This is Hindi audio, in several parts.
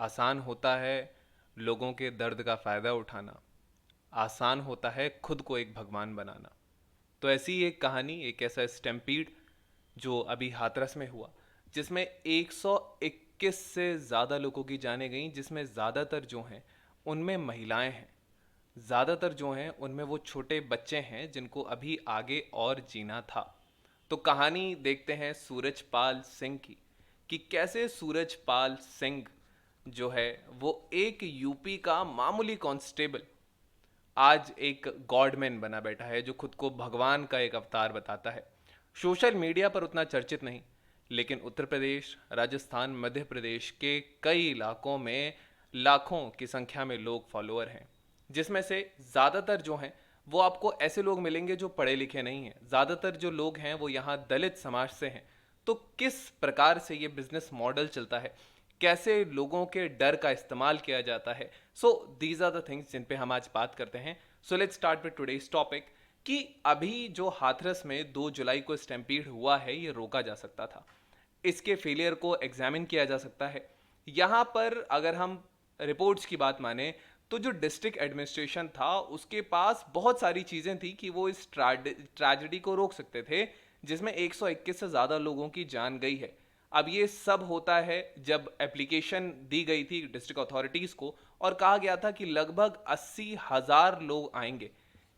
आसान होता है लोगों के दर्द का फ़ायदा उठाना, आसान होता है खुद को एक भगवान बनाना। तो ऐसी ही एक कहानी, एक ऐसा स्टैम्पीड जो अभी हाथरस में हुआ, जिसमें 121 से ज़्यादा लोगों की जानें गईं, जिसमें ज़्यादातर जो हैं उनमें महिलाएं हैं। ज़्यादातर जो हैं उनमें वो छोटे बच्चे हैं जिनको अभी आगे और जीना था। तो कहानी देखते हैं सूरजपाल सिंह की, कि कैसे सूरजपाल सिंह जो है वो एक यूपी का मामूली कांस्टेबल आज एक गॉडमैन बना बैठा है, जो खुद को भगवान का एक अवतार बताता है। सोशल मीडिया पर उतना चर्चित नहीं, लेकिन उत्तर प्रदेश, राजस्थान, मध्य प्रदेश के कई इलाकों में लाखों की संख्या में लोग फॉलोअर हैं, जिसमें से ज़्यादातर जो हैं वो आपको ऐसे लोग मिलेंगे जो पढ़े लिखे नहीं हैं। ज़्यादातर जो लोग हैं वो यहाँ दलित समाज से हैं। तो किस प्रकार से ये बिजनेस मॉडल चलता है, कैसे लोगों के डर का इस्तेमाल किया जाता है, so these are the things जिन पे हम आज बात करते हैं। So let's start with today's topic, कि अभी जो हाथरस में 2 जुलाई को स्टैम्पीड हुआ है ये रोका जा सकता था, इसके फेलियर को एग्जामिन किया जा सकता है। यहाँ पर अगर हम रिपोर्ट्स की बात माने तो जो डिस्ट्रिक्ट एडमिनिस्ट्रेशन था उसके पास बहुत सारी चीज़ें थी कि वो इस ट्रेजेडी को रोक सकते थे, जिसमें 121 से ज़्यादा लोगों की जान गई है। अब ये सब होता है जब एप्लीकेशन दी गई थी डिस्ट्रिक्ट अथॉरिटीज़ को और कहा गया था कि लगभग 80,000 लोग आएंगे,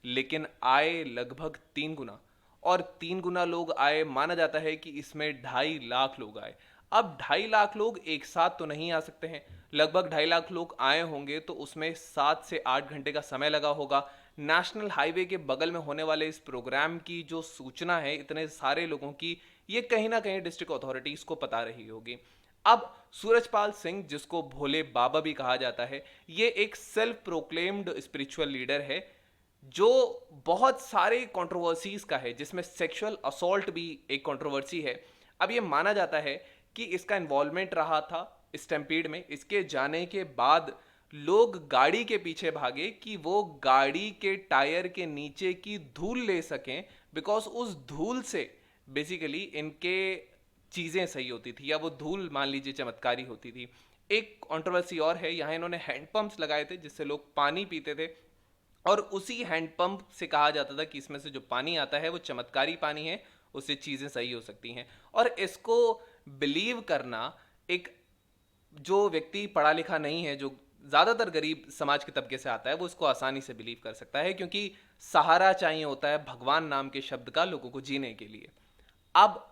लेकिन आए लगभग 3 गुना। और 3 गुना लोग आए, माना जाता है कि इसमें 2.5 लाख लोग आए। अब 2.5 लाख लोग एक साथ तो नहीं आ सकते हैं, लगभग 2.5 लाख लोग आए होंगे तो उसमें 7 से 8 घंटे का समय लगा होगा। नेशनल हाईवे के बगल में होने वाले इस प्रोग्राम की जो सूचना है इतने सारे लोगों की, ये कहीं ना कहीं डिस्ट्रिक्ट अथॉरिटीज को पता रही होगी। अब सूरजपाल सिंह, जिसको भोले बाबा भी कहा जाता है, ये एक सेल्फ प्रोक्लेम्ड स्पिरिचुअल लीडर है जो बहुत सारे कंट्रोवर्सीज का है, जिसमें सेक्सुअल असॉल्ट भी एक कंट्रोवर्सी है। अब ये माना जाता है कि इसका इन्वॉल्वमेंट रहा था स्टैम्पीड में। इसके जाने के बाद लोग गाड़ी के पीछे भागे कि वो गाड़ी के टायर के नीचे की धूल ले सकें, बिकॉज उस धूल से बेसिकली इनके चीज़ें सही होती थी, या वो धूल मान लीजिए चमत्कारी होती थी। एक कंट्रोवर्सी और है, यहाँ इन्होंने हैंडपंप्स लगाए थे जिससे लोग पानी पीते थे, और उसी हैंडपंप से कहा जाता था कि इसमें से जो पानी आता है वो चमत्कारी पानी है, उससे चीज़ें सही हो सकती हैं। और इसको बिलीव करना एक जो व्यक्ति पढ़ा लिखा नहीं है, जो ज़्यादातर गरीब समाज के तबके से आता है, वो इसको आसानी से बिलीव कर सकता है, क्योंकि सहारा चाहिए होता है भगवान नाम के शब्द का लोगों को जीने के लिए। अब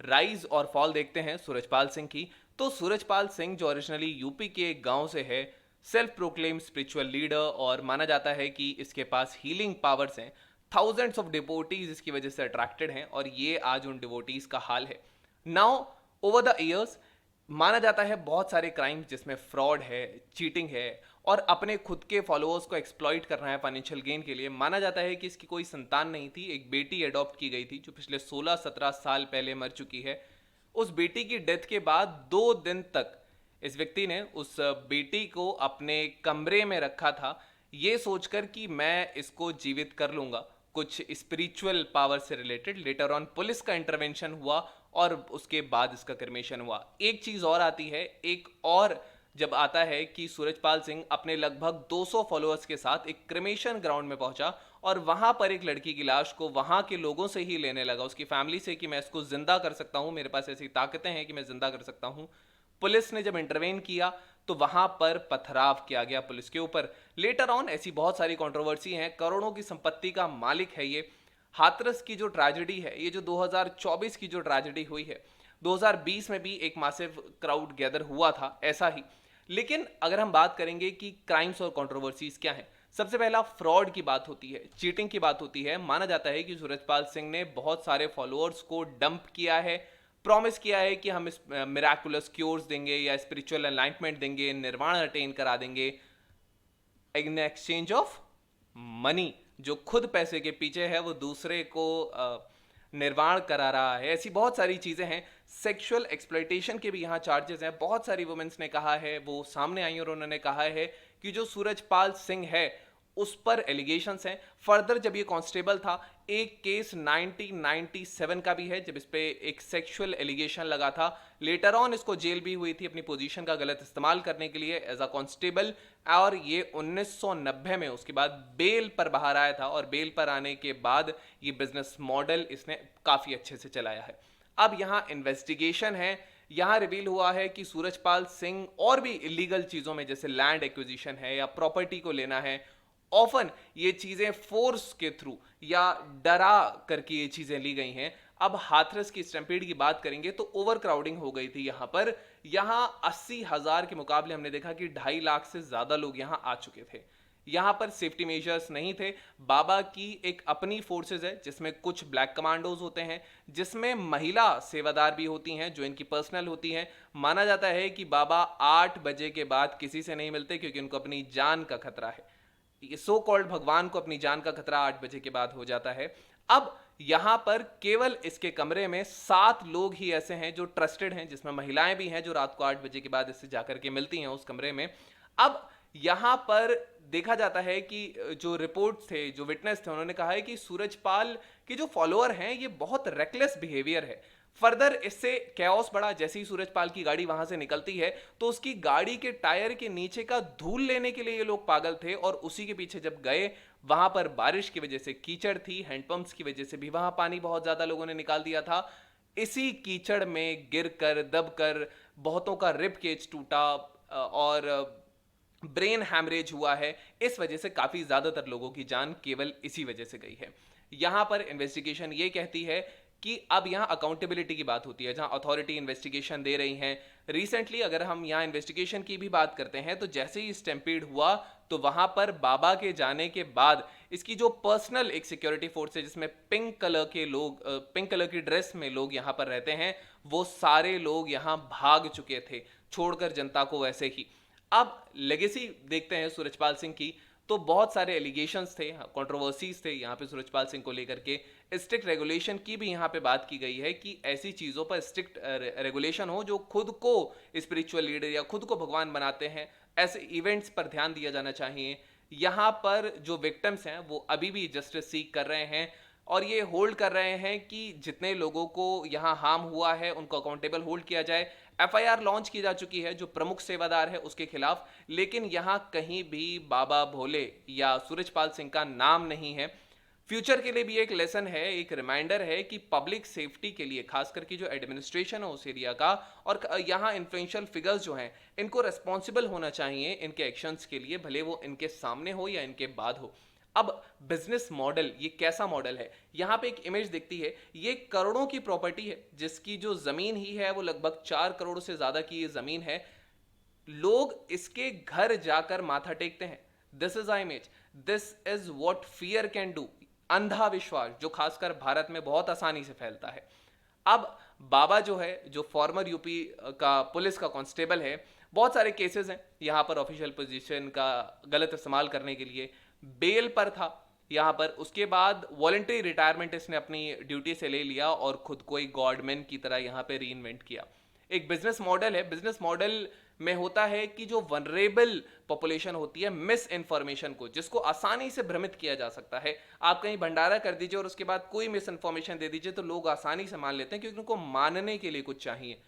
राइज और फॉल देखते हैं सूरजपाल सिंह की। तो सूरजपाल सिंह जो ओरिजिनली यूपी के एक गांव से है, सेल्फ प्रोक्लेम स्पिरिचुअल लीडर, और माना जाता है कि इसके पास हीलिंग पावर्स हैं। थाउजेंड्स ऑफ डिवोटीज इसकी वजह से अट्रैक्टेड हैं, और ये आज उन डिवोटीज का हाल है। नाउ ओवर द ईयर्स माना जाता है बहुत सारे क्राइम्स जिसमें फ्रॉड है, चीटिंग है, और अपने खुद के फॉलोअर्स को एक्सप्लॉइट करना है फाइनेंशियल गेन के लिए। माना जाता है कि इसकी कोई संतान नहीं थी, एक बेटी अडॉप्ट की गई थी जो पिछले 16-17 साल पहले मर चुकी है। उस बेटी की डेथ के बाद 2 दिन तक इस व्यक्ति ने उस बेटी को अपने कमरे में रखा था, ये सोचकर कि मैं इसको जीवित कर लूंगा, कुछ स्पिरिचुअल पावर से रिलेटेड। लेटर ऑन पुलिस का इंटरवेंशन हुआ और उसके बाद इसका क्रिमेशन हुआ। एक चीज और आती है, एक और जब आता है कि सूरजपाल सिंह अपने लगभग 200 फॉलोअर्स के साथ एक क्रिमेशन ग्राउंड में पहुंचा, और वहां पर एक लड़की की लाश को वहां के लोगों से ही लेने लगा, उसकी फैमिली से, कि मैं इसको जिंदा कर सकता हूं, मेरे पास ऐसी ताकतें हैं कि मैं जिंदा कर सकता हूं। पुलिस ने जब इंटरवेन किया तो वहां पर पथराव किया गया पुलिस के ऊपर। लेटर ऑन ऐसी बहुत सारी कंट्रोवर्सी हैं, करोड़ों की संपत्ति का मालिक है ये। हाथरस की जो ट्रेजेडी है, ये जो 2024 की जो ट्रेजेडी हुई है, 2020 में भी एक मासिव क्राउड गैदर हुआ था ऐसा ही। लेकिन अगर हम बात करेंगे कि क्राइम्स और कंट्रोवर्सीज क्या हैं, सबसे पहला फ्रॉड की बात होती है, चीटिंग की बात होती है। माना जाता है कि सूरजपाल सिंह ने बहुत सारे फॉलोअर्स को डंप किया है, प्रॉमिस किया है कि हम इस मिराकुलस क्योर्स देंगे या स्पिरिचुअल एनलाइटमेंट देंगे, निर्वाण अटेन करा देंगे इन एक्सचेंज ऑफ मनी। जो खुद पैसे के पीछे है वो दूसरे को निर्वाण करा रहा है। ऐसी बहुत सारी चीज़ें हैं। सेक्सुअल एक्सप्लॉइटेशन के भी यहाँ चार्जेस हैं। बहुत सारी वुमेन्स ने कहा है, वो सामने आई और उन्होंने कहा है कि जो सूरजपाल सिंह है उस पर एलिगेशंस हैं। फर्दर जब ये कांस्टेबल था, एक केस 1997 का भी है जब इस पे एक सेक्सुअल एलिगेशन लगा था। लेटर ऑन इसको जेल भी हुई थी अपनी पोजीशन का गलत इस्तेमाल करने के लिए एज अ कांस्टेबल, और ये 1990 में उसके बाद बेल पर बाहर आया था, और बेल पर आने के बाद ये बिजनेस मॉडल इसने काफी अच्छे से चलाया है। अब यहाँ इन्वेस्टिगेशन है, यहाँ रिवील हुआ है कि सूरजपाल सिंह और भी इलीगल चीजों में जैसे लैंड एक्विजिशन है या प्रॉपर्टी को लेना है, ऑफन ये चीजें फोर्स के थ्रू या डरा करके ये चीजें ली गई हैं। अब हाथरस की स्टैम्पीड की बात करेंगे तो ओवर क्राउडिंग हो गई थी यहाँ पर। यहाँ 80,000 के मुकाबले हमने देखा कि 2.5 लाख से ज्यादा लोग यहाँ आ चुके थे। यहाँ पर सेफ्टी मेजर्स नहीं थे। बाबा की एक अपनी फोर्सेस है जिसमें कुछ ब्लैक कमांडोज होते हैं, जिसमें महिला सेवादार भी होती हैं जो इनकी पर्सनल होती हैं। माना जाता है कि बाबा 8 बजे के बाद किसी से नहीं मिलते क्योंकि उनको अपनी जान का खतरा है। ये सो कॉल्ड भगवान को अपनी जान का खतरा 8 बजे के बाद हो जाता है। अब यहां पर केवल इसके कमरे में 7 लोग ही ऐसे हैं जो ट्रस्टेड हैं, जिसमें महिलाएं भी हैं जो रात को 8 बजे के बाद इससे जाकर के मिलती हैं उस कमरे में। अब यहां पर देखा जाता है कि जो रिपोर्ट्स थे, जो विटनेस थे, उन्होंने कहा है कि सूरजपाल के जो फॉलोअर हैं ये बहुत रेकलेस बिहेवियर है। फर्दर इससे कैओस बढ़ा। जैसे ही सूरजपाल की गाड़ी वहां से निकलती है तो उसकी गाड़ी के टायर के नीचे का धूल लेने के लिए ये लोग पागल थे, और उसी के पीछे जब गए वहां पर बारिश की वजह से कीचड़ थी, हैंडपंप्स की वजह से भी वहां पानी बहुत ज्यादा लोगों ने निकाल दिया था। इसी कीचड़ में गिरकर दबकर बहुतों का रिब केज टूटा और ब्रेन हैमरेज हुआ है। इस वजह से काफी ज्यादातर लोगों की जान केवल इसी वजह से गई है। यहां पर इन्वेस्टिगेशन ये कहती है कि अब यहां अकाउंटेबिलिटी की बात होती है, जहां अथॉरिटी इन्वेस्टिगेशन दे रही हैं। रिसेंटली अगर हम यहां इन्वेस्टिगेशन की भी बात करते हैं तो जैसे ही स्टैम्पीड हुआ तो वहां पर बाबा के जाने के बाद इसकी जो पर्सनल एक सिक्योरिटी फोर्स है जिसमें पिंक कलर के लोग, पिंक कलर की ड्रेस में लोग यहां पर रहते हैं, वो सारे लोग यहां भाग चुके थे छोड़कर जनता को वैसे ही। अब लेगेसी देखते हैं सूरजपाल सिंह की, तो बहुत सारे एलिगेशंस थे, कंट्रोवर्सीज थे यहाँ पे सूरजपाल सिंह को लेकर के। स्ट्रिक्ट रेगुलेशन की भी यहाँ पे बात की गई है कि ऐसी चीज़ों पर स्ट्रिक्ट रेगुलेशन हो जो खुद को स्पिरिचुअल लीडर या खुद को भगवान बनाते हैं, ऐसे इवेंट्स पर ध्यान दिया जाना चाहिए। यहाँ पर जो विक्टिम्स हैं वो अभी भी जस्टिस सीक कर रहे हैं, और ये होल्ड कर रहे हैं कि जितने लोगों को यहाँ हार्म हुआ है उनको अकाउंटेबल होल्ड किया जाए। एफआईआर लॉन्च की जा चुकी है जो प्रमुख सेवादार है उसके खिलाफ, लेकिन यहां कहीं भी बाबा भोले या सूरजपाल सिंह का नाम नहीं है। फ्यूचर के लिए भी एक लेसन है, एक रिमाइंडर है कि पब्लिक सेफ्टी के लिए खास करके जो एडमिनिस्ट्रेशन है उस एरिया का, और यहाँ इन्फ्लुएंशियल फिगर्स जो हैं इनको रेस्पॉन्सिबल होना चाहिए इनके एक्शंस के लिए, भले वो इनके सामने हो या इनके बाद हो। अब बिजनेस मॉडल ये कैसा मॉडल है, यहां पे एक इमेज दिखती है। ये करोड़ों की प्रॉपर्टी है जिसकी जो जमीन ही है वो लगभग 4 करोड़ से ज्यादा की ये जमीन है। लोग इसके घर जाकर माथा टेकते हैं। This is a image, this is what fear can do. अंधा विश्वास जो खासकर भारत में बहुत आसानी से फैलता है। अब बाबा जो है, जो फॉर्मर यूपी का पुलिस का कांस्टेबल है, बहुत सारे केसेस हैं यहां पर ऑफिशियल पोजीशन का गलत इस्तेमाल करने के लिए, बेल पर था यहां पर। उसके बाद वॉलंटरी रिटायरमेंट इसने अपनी ड्यूटी से ले लिया और खुद को एक गॉडमैन की तरह यहां पे रीइन्वेंट किया। एक बिजनेस मॉडल है। बिजनेस मॉडल में होता है कि जो वनरेबल पॉपुलेशन होती है, मिस इन्फॉर्मेशन को, जिसको आसानी से भ्रमित किया जा सकता है, आप कहीं भंडारा कर दीजिए और उसके बाद कोई मिस इन्फॉर्मेशन दे दीजिए तो लोग आसानी से मान लेते हैं क्योंकि उनको मानने के लिए कुछ चाहिए।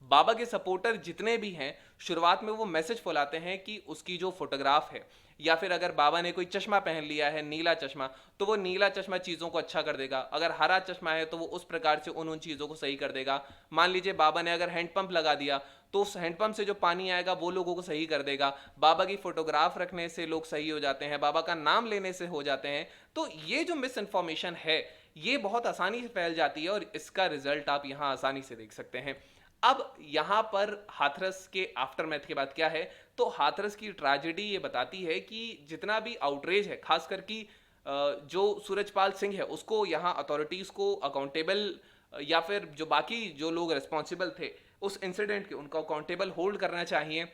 बाबा के सपोर्टर जितने भी हैं शुरुआत में वो मैसेज फैलाते हैं कि उसकी जो फोटोग्राफ है, या फिर अगर बाबा ने कोई चश्मा पहन लिया है नीला चश्मा, तो वो नीला चश्मा चीज़ों को अच्छा कर देगा। अगर हरा चश्मा है तो वो उस प्रकार से उन चीज़ों को सही कर देगा। मान लीजिए बाबा ने अगर हैंडपंप लगा दिया तो उस हैंडपंप से जो पानी आएगा वो लोगों को सही कर देगा। बाबा की फोटोग्राफ रखने से लोग सही हो जाते हैं, बाबा का नाम लेने से हो जाते हैं। तो ये जो मिस इन्फॉर्मेशन है ये बहुत आसानी से फैल जाती है और इसका रिजल्ट आप यहाँ आसानी से देख सकते हैं। अब यहां पर हाथरस के आफ्टरमैथ के बाद क्या है, तो हाथरस की ट्रेजेडी ये बताती है कि जितना भी आउटरेज है, खासकर कि जो सूरजपाल सिंह है उसको यहाँ अथॉरिटीज को अकाउंटेबल, या फिर जो बाकी जो लोग रिस्पॉन्सिबल थे उस इंसिडेंट के, उनको अकाउंटेबल होल्ड करना चाहिए।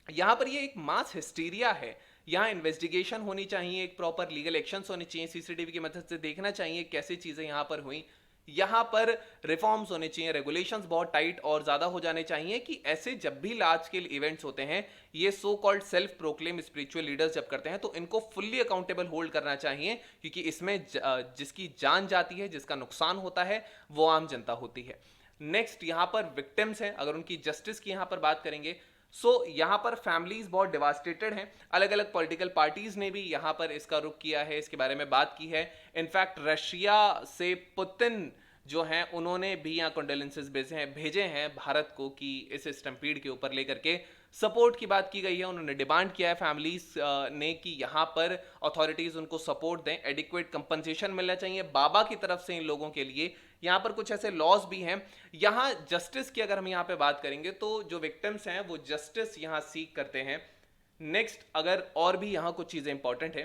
यहाँ पर ये एक मास हिस्टीरिया है। यहाँ इन्वेस्टिगेशन होनी चाहिए, एक प्रॉपर लीगल एक्शंस होने चाहिए, सीसीटीवी की मदद से देखना चाहिए कैसे चीजें यहाँ पर हुई। यहाँ पर रिफॉर्म्स होने चाहिए, रेगुलेशंस बहुत टाइट और ज़्यादा हो जाने चाहिए कि ऐसे जब भी लार्ज स्केल इवेंट्स होते हैं, ये so called self proclaim spiritual leaders जब करते हैं तो इनको फुल्ली अकाउंटेबल होल्ड करना चाहिए, क्योंकि इसमें जिसकी जान जाती है, जिसका नुकसान होता है, वो आम जनता होती है। नेक्स्ट यहाँ पर विक्टिम्स हैं, अगर उनकी जस्टिस की यहाँ पर बात करेंगे, यहाँ पर फैमिलीज बहुत डिवास्टेटेड हैं। अलग अलग पॉलिटिकल पार्टीज ने भी यहाँ पर इसका रुख किया है, इसके बारे में बात की है। इनफैक्ट रशिया से पुतिन जो हैं उन्होंने भी यहाँ कंडोलेंसेस भेजे हैं भारत को कि इस स्टम्पीड के ऊपर लेकर के सपोर्ट की बात की गई है। उन्होंने डिमांड किया है फैमिलीज ने कि यहाँ पर अथॉरिटीज उनको सपोर्ट दें, एडिक्वेट कंपनसेशन मिलना चाहिए बाबा की तरफ से इन लोगों के लिए। यहाँ पर कुछ ऐसे लॉज भी हैं। यहाँ जस्टिस की अगर हम यहाँ पे बात करेंगे तो जो विक्टिम्स हैं वो जस्टिस यहाँ सीख करते हैं। नेक्स्ट, अगर और भी यहाँ कुछ चीजें इंपॉर्टेंट है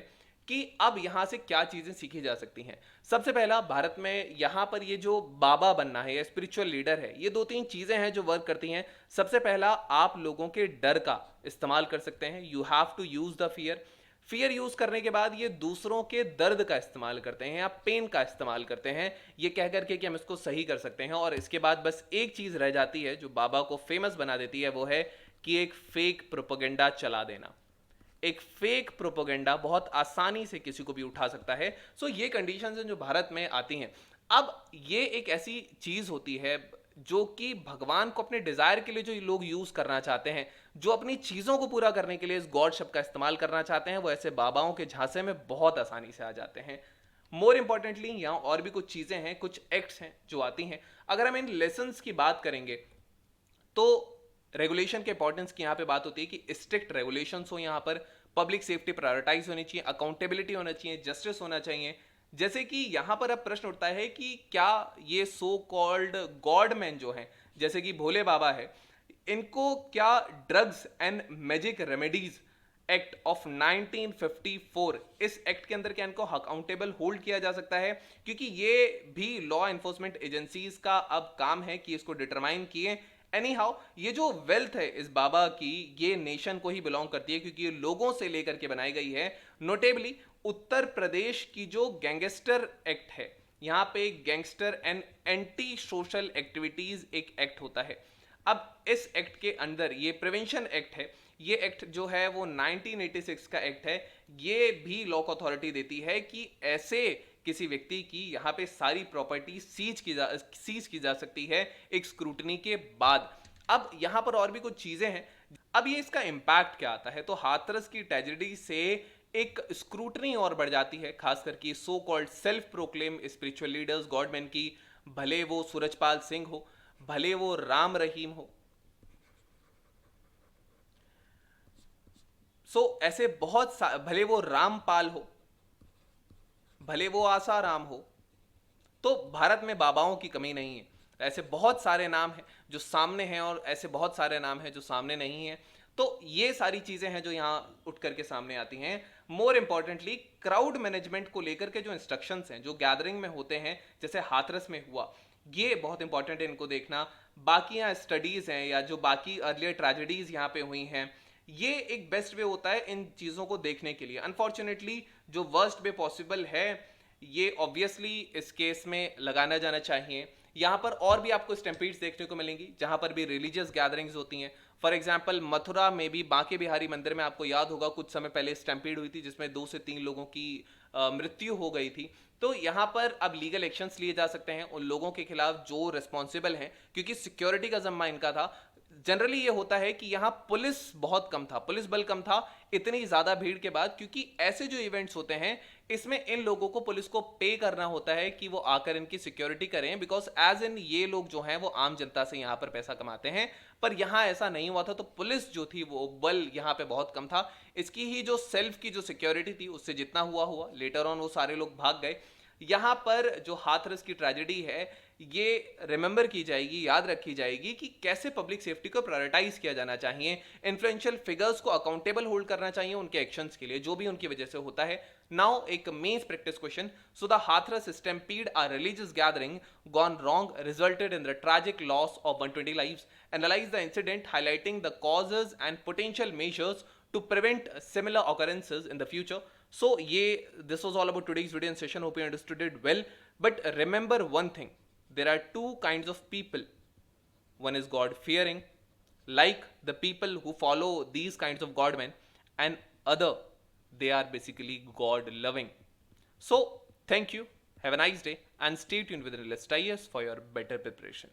कि अब यहां से क्या चीजें सीखी जा सकती हैं। सबसे पहला, भारत में यहां पर ये जो बाबा बनना है या स्पिरिचुअल लीडर है, ये दो तीन चीजें हैं जो वर्क करती हैं। सबसे पहला, आप लोगों के डर का इस्तेमाल कर सकते हैं। You have to use the fear. Fear use करने के बाद ये दूसरों के दर्द का इस्तेमाल करते हैं या पेन का इस्तेमाल करते हैं, ये कह करके कि हम इसको सही कर सकते हैं। और इसके बाद बस एक चीज रह जाती है जो बाबा को फेमस बना देती है, वो है कि एक फेक प्रोपेगेंडा चला देना। एक फेक प्रोपेगेंडा बहुत आसानी से किसी को भी उठा सकता है। ये कंडीशंस हैं जो भारत में आती हैं। अब ये एक ऐसी चीज होती है जो कि भगवान को अपने डिजायर के लिए जो लोग यूज करना चाहते हैं, जो अपनी चीजों को पूरा करने के लिए इस गॉड शब्द का इस्तेमाल करना चाहते हैं, वो ऐसे बाबाओं के झांसे में बहुत आसानी से आ जाते हैं। मोर इंपॉर्टेंटली यहाँ और भी कुछ चीजें हैं, कुछ एक्ट्स हैं जो आती हैं। अगर हम इन लेसन्स की बात करेंगे तो रेगुलेशन के इंपॉर्टेंस की यहाँ पे बात होती है कि स्ट्रिक्ट रेगुलेशंस हो, यहाँ पर पब्लिक सेफ्टी प्रायोरिटाइज होनी चाहिए, अकाउंटेबिलिटी होना चाहिए, जस्टिस होना चाहिए। जैसे कि यहाँ पर अब प्रश्न उठता है कि क्या ये सो कॉल्ड गॉडमैन जो हैं, जैसे कि भोले बाबा है, इनको क्या drugs and magic remedies act of 1954, इस एक्ट के अंदर क्या इनको अकाउंटेबल होल्ड किया जा सकता है? क्योंकि ये भी लॉ एनफोर्समेंट एजेंसीज का अब काम है कि इसको डिटरमाइन किए। एनी हाउ, ये जो वेल्थ है इस बाबा की, ये नेशन को ही बिलोंग करती है, क्योंकि ये लोगों से लेकर के बनाई गई है। नोटेबली उत्तर प्रदेश की जो गैंगस्टर एक्ट है, यहाँ पे gangster and anti social activities एक एक्ट होता है। अब इस एक्ट के अंदर ये प्रिवेंशन एक्ट है, ये एक्ट जो है वो 1986 का एक्ट है। ये भी लॉ को अथॉरिटी देती है कि ऐसे किसी व्यक्ति की यहाँ पे सारी प्रॉपर्टी सीज की जा सकती है एक स्क्रूटनी के बाद। अब यहाँ पर और भी कुछ चीजें हैं। अब ये इसका इम्पैक्ट क्या आता है, तो हाथरस की ट्रेजेडी से एक स्क्रूटनी और बढ़ जाती है, खास करके so called self proclaim spiritual leaders godman की, भले वो सूरजपाल सिंह हो, भले वो राम रहीम हो। ऐसे बहुत भले वो रामपाल हो, भले वो आसाराम हो, तो भारत में बाबाओं की कमी नहीं है। ऐसे बहुत सारे नाम हैं जो सामने हैं और ऐसे बहुत सारे नाम हैं जो सामने नहीं हैं। तो ये सारी चीजें हैं जो यहाँ उठ करके सामने आती हैं। मोर इंपॉर्टेंटली, क्राउड मैनेजमेंट को लेकर के जो इंस्ट्रक्शंस हैं जो गैदरिंग में होते हैं, जैसे हाथरस में हुआ, ये बहुत इंपॉर्टेंट है इनको देखना। बाकी यहाँ स्टडीज हैं या जो बाकी अर्लियर ट्रेजेडीज यहाँ पे हुई हैं, ये एक बेस्ट वे होता है इन चीज़ों को देखने के लिए। अनफॉर्चुनेटली जो वर्स्ट वे पॉसिबल है, ये ऑब्वियसली इस केस में लगाना जाना चाहिए। यहाँ पर और भी आपको स्टैम्पीड्स देखने को मिलेंगी जहाँ पर भी रिलीजियस गैदरिंग्स होती हैं। फॉर एग्जाम्पल मथुरा में भी बांके बिहारी मंदिर में आपको याद होगा कुछ समय पहले स्टैम्पीड हुई थी जिसमें 2 से 3 लोगों की मृत्यु हो गई थी। तो यहाँ पर अब लीगल एक्शंस लिए जा सकते हैं उन लोगों के खिलाफ जो रिस्पॉन्सिबल हैं, क्योंकि सिक्योरिटी का जिम्मा इनका था। जनरली ये होता है कि यहाँ पुलिस बहुत कम था, पुलिस बल कम था इतनी ज्यादा भीड़ के बाद, क्योंकि ऐसे जो इवेंट्स होते हैं इसमें इन लोगों को पुलिस को पे करना होता है कि वो आकर इनकी सिक्योरिटी करें, बिकॉज एज इन ये लोग जो हैं वो आम जनता से यहाँ पर पैसा कमाते हैं। पर यहाँ ऐसा नहीं हुआ था, तो पुलिस जो थी वो बल यहाँ पे बहुत कम था। इसकी ही जो सेल्फ की जो सिक्योरिटी थी उससे जितना हुआ लेटर ऑन वो सारे लोग भाग गए। यहाँ पर जो हाथरस की ट्रेजेडी है ये रिमेंबर की जाएगी, याद रखी जाएगी कि कैसे पब्लिक सेफ्टी को प्रायोरिटाइज किया जाना चाहिए, इन्फ्लुएंशियल फिगर्स को अकाउंटेबल होल्ड करना चाहिए उनके एक्शंस के लिए जो भी उनकी वजह से होता है। नाउ एक mains practice question. So the Hathras stampede, a religious gathering gone wrong, resulted in the tragic loss of 120 lives. Analyze the incident, highlighting the causes and potential measures to prevent similar occurrences in the future. So this was all about today's video and session. Hope you understood it well. But remember one thing, there are two kinds of people. One is God fearing, like the people who follow these kinds of godmen, and other, they are basically God loving. So thank you, have a nice day, and stay tuned with Relentless Ties for your better preparation.